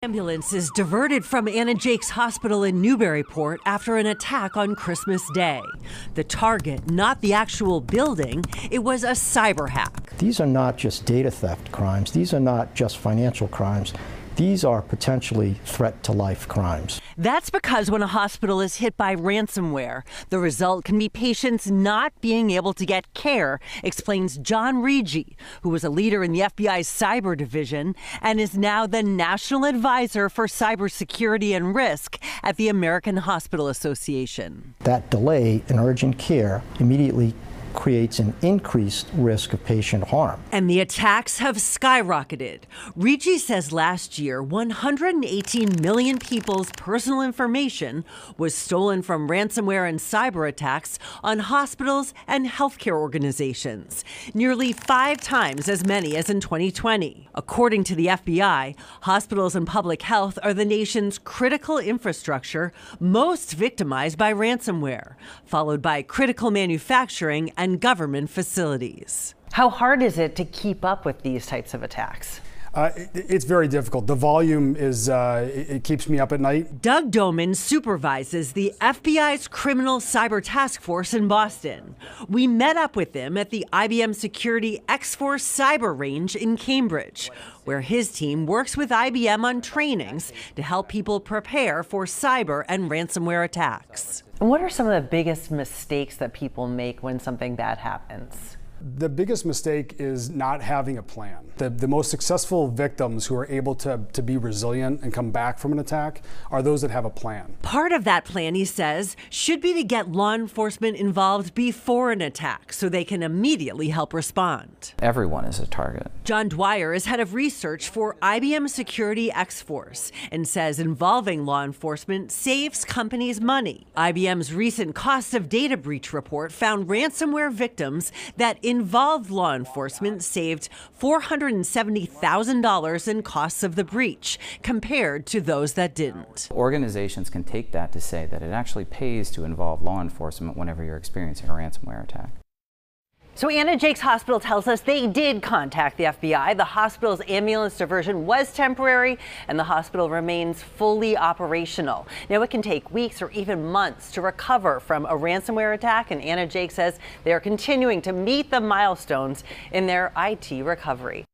Ambulances diverted from Anna Jake's hospital in Newburyport after an attack on Christmas Day. The target, not the actual building, it was a cyber hack. These are not just data theft crimes. These are not just financial crimes. These are potentially threat-to-life crimes. That's because when a hospital is hit by ransomware, the result can be patients not being able to get care, explains John Rigi, who was a leader in the FBI's cyber division and is now the National Advisor for Cybersecurity and Risk at the American Hospital Association. That delay in urgent care immediately creates an increased risk of patient harm. And the attacks have skyrocketed. Rigi says last year, 118 million people's personal information was stolen from ransomware and cyber attacks on hospitals and healthcare organizations, nearly 5 times as many as in 2020. According to the FBI, hospitals and public health are the nation's critical infrastructure most victimized by ransomware, followed by critical manufacturing and government facilities. How hard is it to keep up with these types of attacks? It's very difficult. The volume is, it keeps me up at night. Doug Doman supervises the FBI's Criminal Cyber Task Force in Boston. We met up with him at the IBM Security X-Force Cyber Range in Cambridge, where his team works with IBM on trainings to help people prepare for cyber and ransomware attacks. And what are some of the biggest mistakes that people make when something bad happens? The biggest mistake is not having a plan. The most successful victims who are able to be resilient and come back from an attack are those that have a plan. Part of that plan, he says, should be to get law enforcement involved before an attack so they can immediately help respond. Everyone is a target. John Dwyer is head of research for IBM Security X-Force and says involving law enforcement saves companies money. IBM's recent cost of data breach report found ransomware victims that involved law enforcement saved $470,000 in costs of the breach compared to those that didn't. Organizations can take that to say that it actually pays to involve law enforcement whenever you're experiencing a ransomware attack. So Anna Jake's hospital tells us they did contact the FBI. The hospital's ambulance diversion was temporary and the hospital remains fully operational. Now it can take weeks or even months to recover from a ransomware attack, and Anna Jake says they are continuing to meet the milestones in their IT recovery.